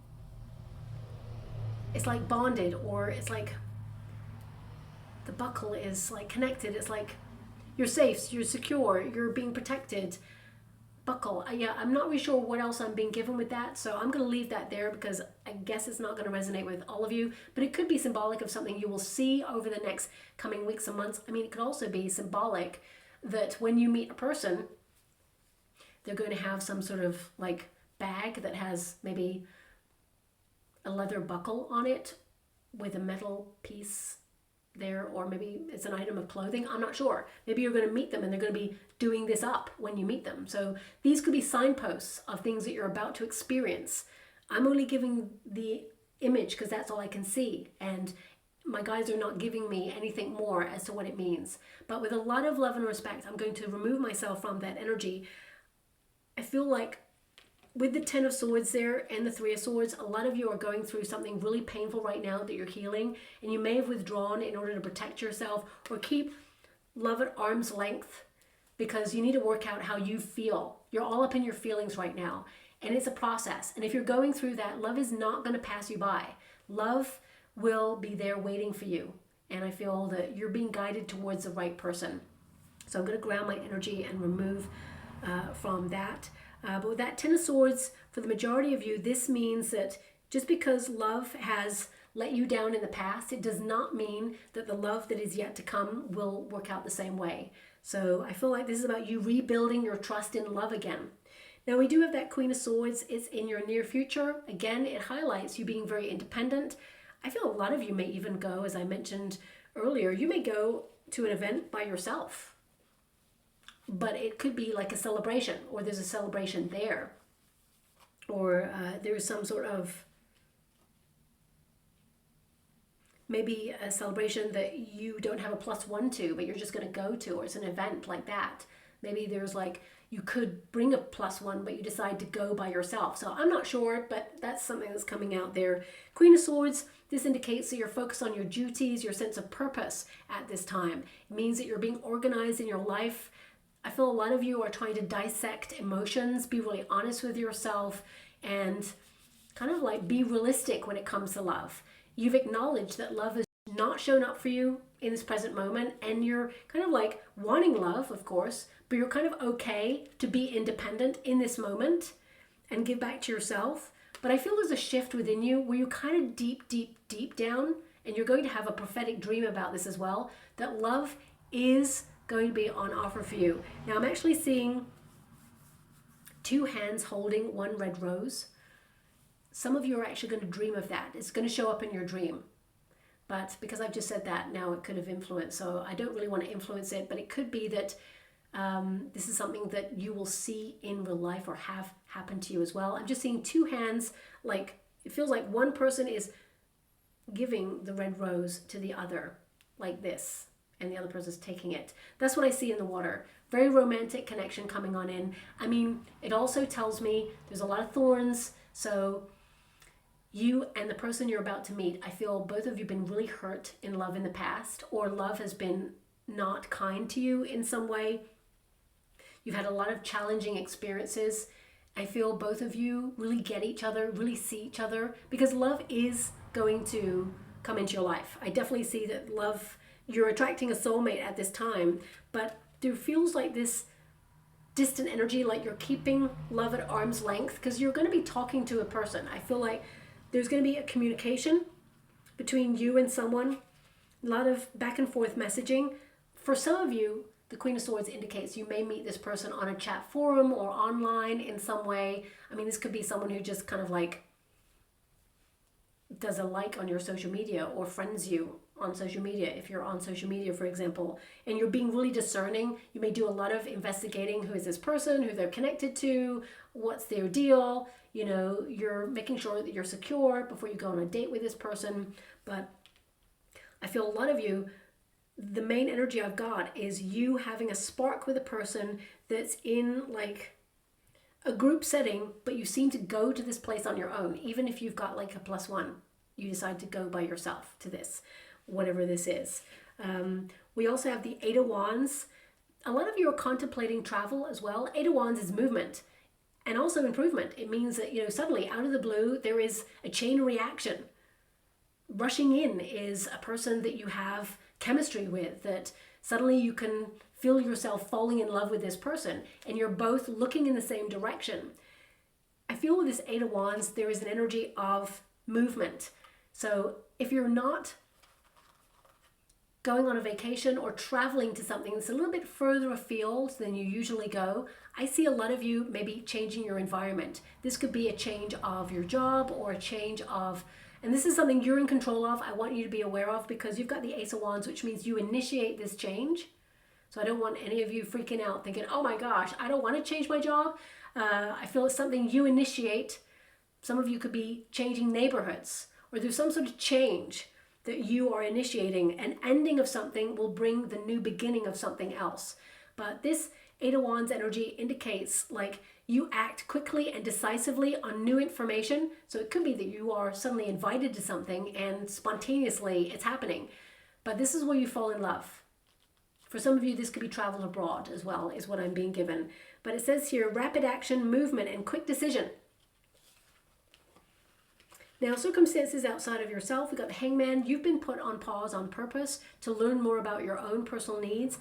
it's like bonded, or it's like the buckle is like connected. It's like you're safe, you're secure, you're being protected. Buckle. Yeah, I'm not really sure what else I'm being given with that, so I'm going to leave that there because I guess it's not going to resonate with all of you, but it could be symbolic of something you will see over the next coming weeks and months. I mean, it could also be symbolic that when you meet a person, they're going to have some sort of like bag that has maybe a leather buckle on it with a metal piece there, or maybe it's an item of clothing. I'm not sure. Maybe you're going to meet them and they're going to be doing this up when you meet them. So these could be signposts of things that you're about to experience. I'm only giving the image because that's all I can see, and my guides are not giving me anything more as to what it means. But with a lot of love and respect, I'm going to remove myself from that energy. I feel like with the Ten of Swords there and the Three of Swords, a lot of you are going through something really painful right now that you're healing, and you may have withdrawn in order to protect yourself or keep love at arm's length because you need to work out how you feel. You're all up in your feelings right now, and it's a process. And if you're going through that, love is not going to pass you by. Love will be there waiting for you, and I feel that you're being guided towards the right person. So I'm going to ground my energy and remove from that. But with that Ten of Swords, for the majority of you, this means that Just because love has let you down in the past, it does not mean that the love that is yet to come will work out the same way. So I feel like this is about you rebuilding your trust in love again. Now we do have that Queen of Swords. It's in your near future. Again, it highlights you being very independent. I feel a lot of you may even go, as I mentioned earlier, you may go to an event by yourself. But it could be like a celebration, or there's a celebration there. Or there's some sort of, maybe a celebration that you don't have a +1 to, but you're just going to go to, or it's an event like that. Maybe there's like, you could bring a +1, but you decide to go by yourself. So I'm not sure, but that's something that's coming out there. Queen of Swords, this indicates that you're focused on your duties, your sense of purpose at this time. It means that you're being organized in your life. I feel a lot of you are trying to dissect emotions, be really honest with yourself, and kind of like be realistic when it comes to love. You've acknowledged that love has not shown up for you in this present moment, and you're kind of like wanting love, of course, but you're kind of okay to be independent in this moment and give back to yourself. But I feel there's a shift within you where you kind of deep down, and you're going to have a prophetic dream about this as well, that love is going to be on offer for you. Now I'm actually seeing 2 hands holding 1 red rose. Some of you are actually going to dream of that. It's going to show up in your dream. But because I've just said that, now it could have influence. So I don't really want to influence it, but it could be that this is something that you will see in real life or have happened to you as well. I'm just seeing 2 hands, like it feels like one person is giving the red rose to the other, like this, and the other person's taking it. That's what I see in the water. Very romantic connection coming on in. I mean, it also tells me there's a lot of thorns. So you and the person you're about to meet, I feel both of you have been really hurt in love in the past, or love has been not kind to you in some way. You've had a lot of challenging experiences. I feel both of you really get each other, really see each other, because love is going to come into your life. I definitely see that love, you're attracting a soulmate at this time, but there feels like this distant energy, like you're keeping love at arm's length, because you're going to be talking to a person. I feel like there's going to be a communication between you and someone, a lot of back and forth messaging. For some of you, the Queen of Swords indicates you may meet this person on a chat forum or online in some way. I mean, this could be someone who just kind of like does a like on your social media or friends you on social media, if you're on social media, for example, and you're being really discerning. You may do a lot of investigating. Who is this person, who they're connected to, what's their deal? You know, you're making sure that you're secure before you go on a date with this person. But I feel a lot of you, the main energy I've got is you having a spark with a person that's in like a group setting, but you seem to go to this place on your own. Even if you've got like a +1, you decide to go by yourself to this, whatever this is. We also have the 8 of Wands. A lot of you are contemplating travel as well. 8 of Wands is movement and also improvement. It means that, you know, suddenly out of the blue, there is a chain reaction. Rushing in is a person that you have chemistry with, that suddenly you can feel yourself falling in love with this person and you're both looking in the same direction. I feel with this 8 of Wands, there is an energy of movement. So if you're not going on a vacation or traveling to something that's a little bit further afield than you usually go, I see a lot of you maybe changing your environment. This could be a change of your job or a change of, and this is something you're in control of. I want you to be aware of, because you've got the Ace of Wands, which means you initiate this change. So I don't want any of you freaking out thinking, oh my gosh, I don't want to change my job. I feel it's something you initiate. Some of you could be changing neighborhoods, or there's some sort of change that you are initiating. An ending of something will bring the new beginning of something else. But this 8 of Wands energy indicates like you act quickly and decisively on new information. So it could be that you are suddenly invited to something and spontaneously it's happening. But this is where you fall in love. For some of you, this could be travel abroad as well, is what I'm being given. But it says here, rapid action, movement, and quick decision. Now, circumstances outside of yourself, we've got the Hangman. You've been put on pause on purpose to learn more about your own personal needs,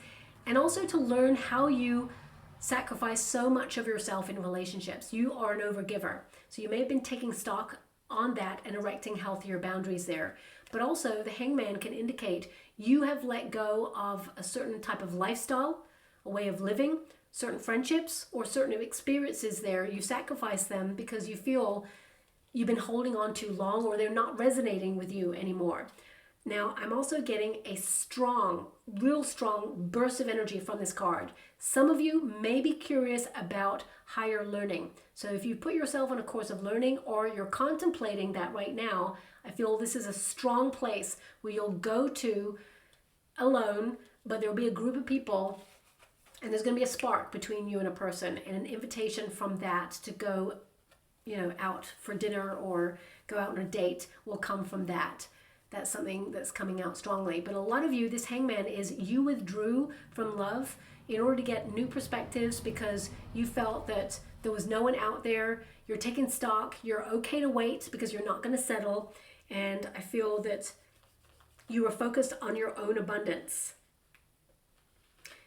and also to learn how you sacrifice so much of yourself in relationships. You are an overgiver. So you may have been taking stock on that and erecting healthier boundaries there. But also the Hangman can indicate you have let go of a certain type of lifestyle, a way of living, certain friendships, or certain experiences there. You sacrifice them because you feel you've been holding on too long, or they're not resonating with you anymore. Now, I'm also getting a strong, real strong burst of energy from this card. Some of you may be curious about higher learning. So if you put yourself on a course of learning, or you're contemplating that right now, I feel this is a strong place where you'll go to alone, but there'll be a group of people, and there's going to be a spark between you and a person, and an invitation from that to go, out for dinner or go out on a date will come from that. That's something that's coming out strongly. But a lot of you, this Hangman is you withdrew from love in order to get new perspectives because you felt that there was no one out there. You're taking stock. You're okay to wait because you're not going to settle. And I feel that you are focused on your own abundance.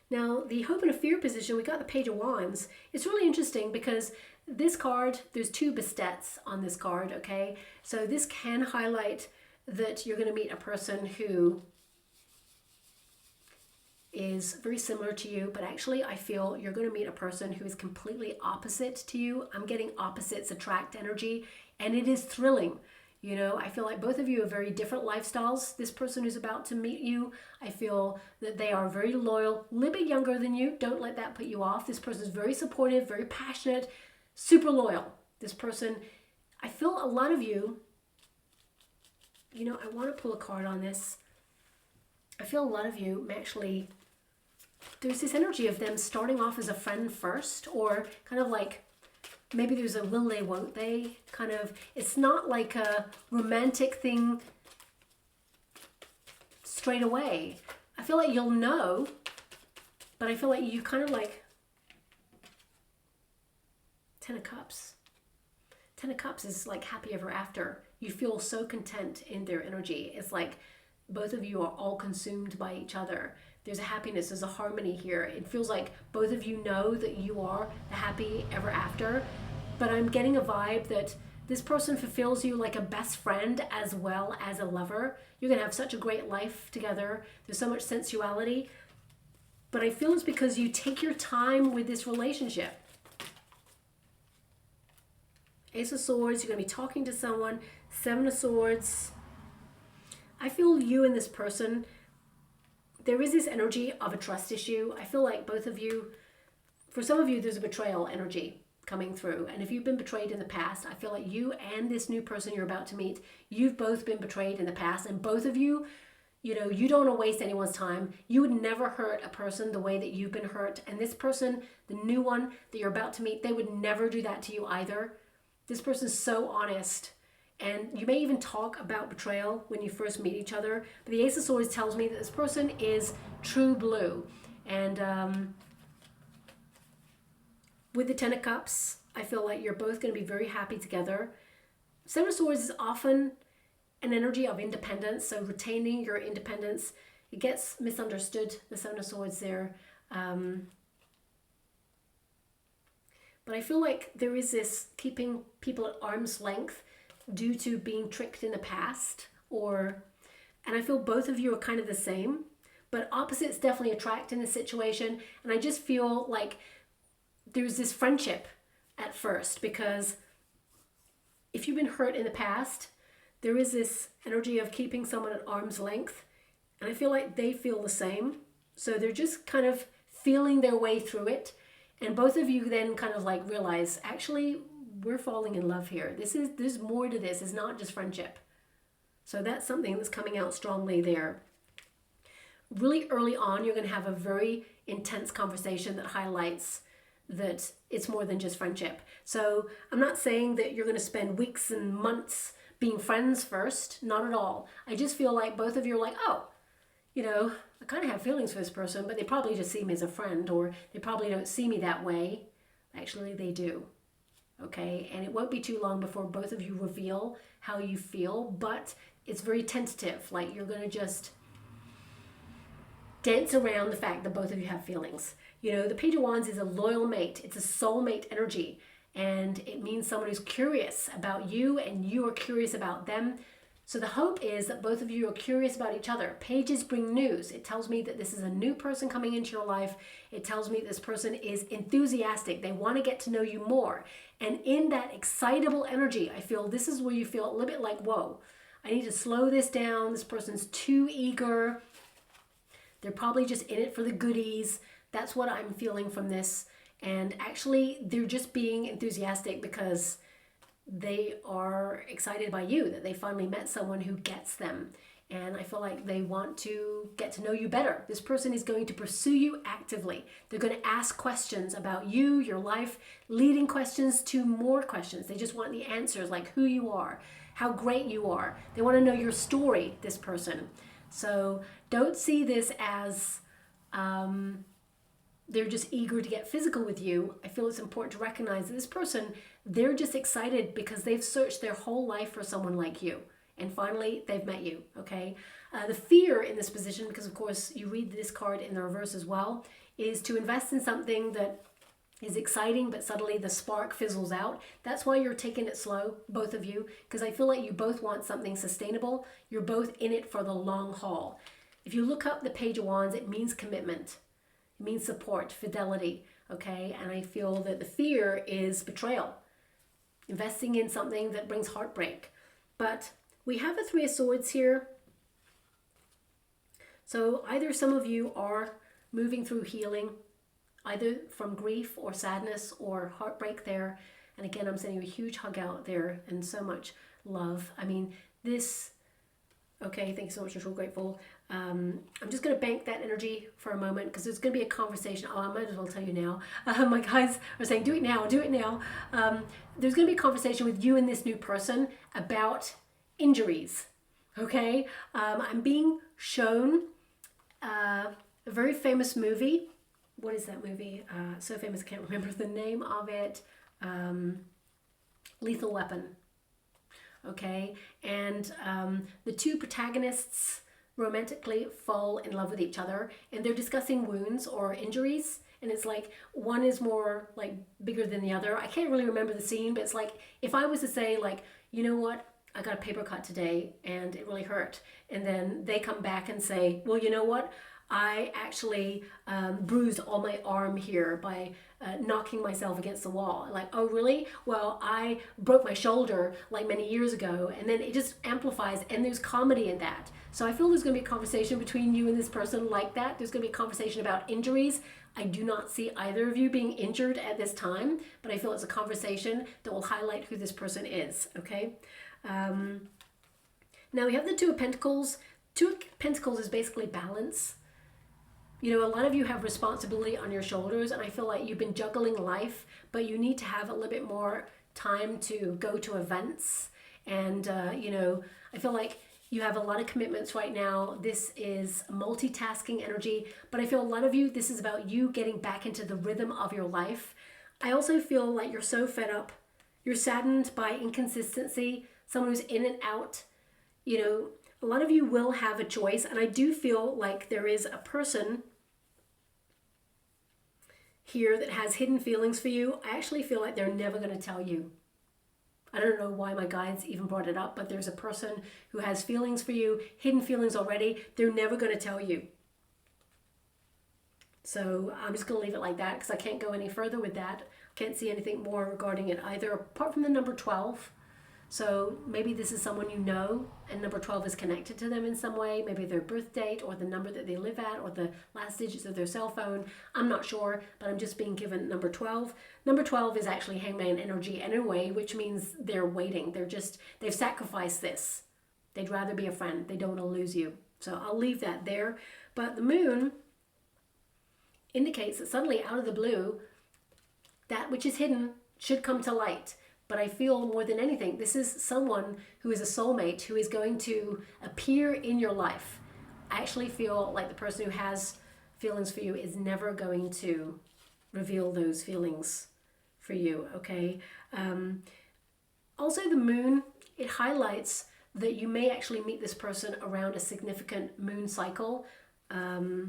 Now, the hope and a fear position, we got the Page of Wands. It's really interesting because this card, there's 2 Bastets on this card, okay? So this can highlight that you're going to meet a person who is very similar to you, but actually I feel you're going to meet a person who is completely opposite to you. I'm getting opposites attract energy, and it is thrilling. I feel like both of you have very different lifestyles. This person who's about to meet you, I feel that they are very loyal, a little bit younger than you. Don't let that put you off. This person is very supportive, very passionate, super loyal. This person, I feel a lot of you, I want to pull a card on this. I feel a lot of you actually, there's this energy of them starting off as a friend first, or kind of like, maybe there's a will they, won't they kind of, it's not like a romantic thing straight away. I feel like you'll know, but I feel like you kind of like, 10 of Cups. 10 of Cups is like happy ever after. You feel so content in their energy. It's like both of you are all consumed by each other. There's a happiness, there's a harmony here. It feels like both of you know that you are the happy ever after. But I'm getting a vibe that this person fulfills you like a best friend as well as a lover. You're going to have such a great life together. There's so much sensuality. But I feel it's because you take your time with this relationship. Ace of Swords, you're going to be talking to someone. 7 of Swords. I feel you and this person, there is this energy of a trust issue. I feel like both of you, for some of you, there's a betrayal energy coming through. And if you've been betrayed in the past, I feel like you and this new person you're about to meet, you've both been betrayed in the past. And both of you, you don't want to waste anyone's time. You would never hurt a person the way that you've been hurt. And this person, the new one that you're about to meet, they would never do that to you either. This person's so honest. And you may even talk about betrayal when you first meet each other. But the Ace of Swords tells me that this person is true blue. And with the 10 of Cups, I feel like you're both going to be very happy together. 7 of Swords is often an energy of independence. So retaining your independence. It gets misunderstood, the 7 of Swords there. But I feel like there is this keeping people at arm's length due to being tricked in the past, and I feel both of you are kind of the same, but opposites definitely attract in this situation. And I just feel like there's this friendship at first, because if you've been hurt in the past, there is this energy of keeping someone at arm's length, and I feel like they feel the same. So they're just kind of feeling their way through it, and both of you then kind of like realize, actually, we're falling in love here. There's more to this. It's not just friendship. So that's something that's coming out strongly there. Really early on, you're going to have a very intense conversation that highlights that it's more than just friendship. So I'm not saying that you're going to spend weeks and months being friends first. Not at all. I just feel like both of you are like, oh, I kind of have feelings for this person, but they probably just see me as a friend, or they probably don't see me that way. Actually, they do. Okay, and it won't be too long before both of you reveal how you feel, but it's very tentative. Like, you're going to just dance around the fact that both of you have feelings. The Page of Wands is a loyal mate. It's a soulmate energy. and it means someone who's curious about you and you are curious about them. So the hope is that both of you are curious about each other. Pages bring news. It tells me that this is a new person coming into your life. It tells me this person is enthusiastic. They want to get to know you more. And in that excitable energy, I feel this is where you feel a little bit like, whoa, I need to slow this down. This person's too eager. They're probably just in it for the goodies. That's what I'm feeling from this. And actually, they're just being enthusiastic because they are excited by you, that they finally met someone who gets them. And I feel like they want to get to know you better. This person is going to pursue you actively. They're going to ask questions about you, your life, leading questions to more questions. They just want the answers, like who you are, how great you are. They want to know your story, this person. So don't see this as they're just eager to get physical with you. I feel it's important to recognize that this person, they're just excited because they've searched their whole life for someone like you. And finally, they've met you, okay? The fear in this position, because of course you read this card in the reverse as well, is to invest in something that is exciting, but suddenly the spark fizzles out. That's why you're taking it slow, both of you, because I feel like you both want something sustainable. You're both in it for the long haul. If you look up the Page of Wands, it means commitment. It means support, fidelity, okay? And I feel that the fear is betrayal, investing in something that brings heartbreak. But we have a Three of Swords here. So either some of you are moving through healing, either from grief or sadness or heartbreak there. And again, I'm sending you a huge hug out there and so much love. I mean, this, okay, thank you so much. I'm so grateful. I'm just going to bank that energy for a moment because there's going to be a conversation. Oh, I might as well tell you now. My guys are saying, do it now, do it now. There's going to be a conversation with you and this new person about injuries, okay? I'm being shown a very famous movie. What is that movie? So famous, I can't remember the name of it. Lethal Weapon, okay? And the two protagonists romantically fall in love with each other, and they're discussing wounds or injuries, and it's like one is more like bigger than the other. I can't really remember the scene, but it's like if I was to say like, you know what, I got a paper cut today and it really hurt, and then they come back and say, well, you know what, I actually bruised all my arm here by knocking myself against the wall. Like, oh really? Well, I broke my shoulder like many years ago, and then it just amplifies, and there's comedy in that. So I feel there's going to be a conversation between you and this person like that. There's going to be a conversation about injuries. I do not see either of you being injured at this time, but I feel it's a conversation that will highlight who this person is, okay? Now we have the Two of Pentacles. Two of Pentacles is basically balance. You know, a lot of you have responsibility on your shoulders, and I feel like you've been juggling life, but you need to have a little bit more time to go to events. And, you know, I feel like you have a lot of commitments right now. This is multitasking energy, but I feel a lot of you, this is about you getting back into the rhythm of your life. I also feel like you're so fed up. You're saddened by inconsistency, someone who's in and out. You know, a lot of you will have a choice, and I do feel like there is a person here that has hidden feelings for you. I actually feel like they're never going to tell you. I don't know why my guides even brought it up, but there's a person who has feelings for you, hidden feelings already. They're never going to tell you. So I'm just going to leave it like that because I can't go any further with that. Can't see anything more regarding it either, apart from the number 12. So maybe this is someone you know, and number 12 is connected to them in some way. Maybe their birth date or the number that they live at or the last digits of their cell phone. I'm not sure, but I'm just being given number 12. Number 12 is actually hangman energy anyway, which means they're waiting. They've sacrificed this. They'd rather be a friend. They don't want to lose you. So I'll leave that there. But the moon indicates that suddenly out of the blue, that which is hidden should come to light. But I feel more than anything, this is someone who is a soulmate who is going to appear in your life. I actually feel like the person who has feelings for you is never going to reveal those feelings for you, okay? Also, the moon, it highlights that you may actually meet this person around a significant moon cycle. I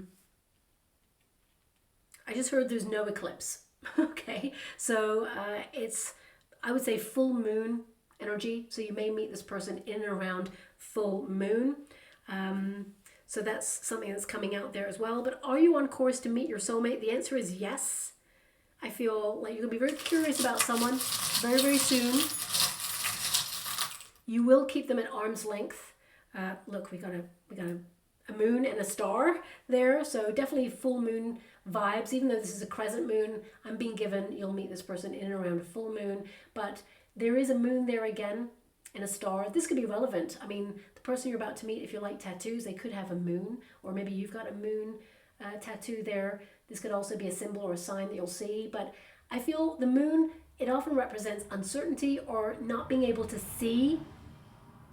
just heard there's no eclipse. Okay, so it's, I would say, full moon energy. So you may meet this person in and around full moon. So that's something that's coming out there as well. But are you on course to meet your soulmate? The answer is yes. I feel like you're going to be very curious about someone very, very soon. You will keep them at arm's length. Look, we got a moon and a star there, so definitely full moon vibes. Even though this is a crescent moon, I'm being given you'll meet this person in and around a full moon, but there is a moon there again and a star. This could be relevant. I mean, the person you're about to meet, if you like tattoos, they could have a moon, or maybe you've got a moon tattoo there. This could also be a symbol or a sign that you'll see, but I feel the moon, it often represents uncertainty or not being able to see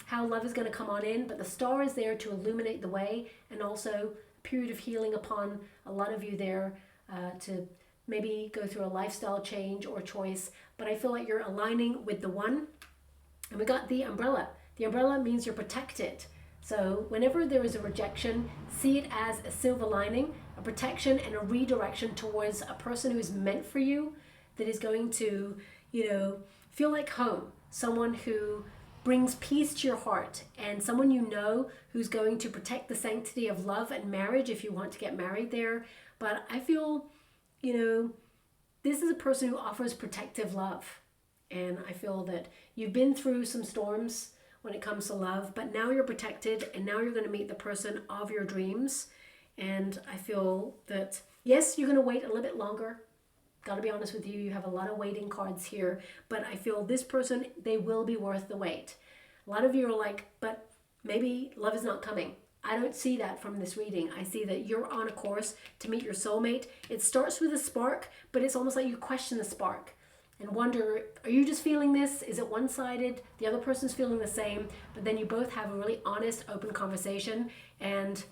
how love is going to come on in, but the star is there to illuminate the way, and also a period of healing upon a lot of you there to maybe go through a lifestyle change or choice. But I feel like you're aligning with the one. And we got the umbrella. The umbrella means you're protected. So whenever there is a rejection, see it as a silver lining, a protection and a redirection towards a person who is meant for you, that is going to, feel like home. Someone who brings peace to your heart, and someone you know who's going to protect the sanctity of love and marriage if you want to get married there. But I feel, this is a person who offers protective love. And I feel that you've been through some storms when it comes to love, but now you're protected, and now you're going to meet the person of your dreams. And I feel that, yes, you're going to wait a little bit longer. Got to be honest with you, you have a lot of waiting cards here, but I feel this person, they will be worth the wait. A lot of you are like, but maybe love is not coming. I don't see that from this reading. I see that you're on a course to meet your soulmate. It starts with a spark, but it's almost like you question the spark and wonder, are you just feeling this? Is it one-sided? The other person's feeling the same, but then you both have a really honest, open conversation, and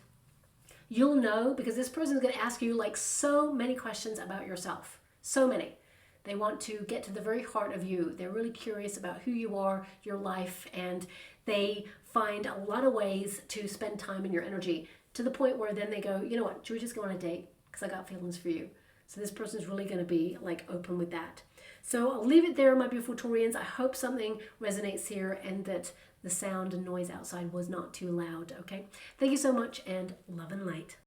you'll know, because this person is going to ask you like so many questions about yourself. So many. They want to get to the very heart of you. They're really curious about who you are, your life, and they find a lot of ways to spend time in your energy, to the point where then they go, you know what, should we just go on a date? Because I got feelings for you. So this person's really going to be like open with that. So I'll leave it there, my beautiful Taurians. I hope something resonates here and that the sound and noise outside was not too loud, okay? Thank you so much, and love and light.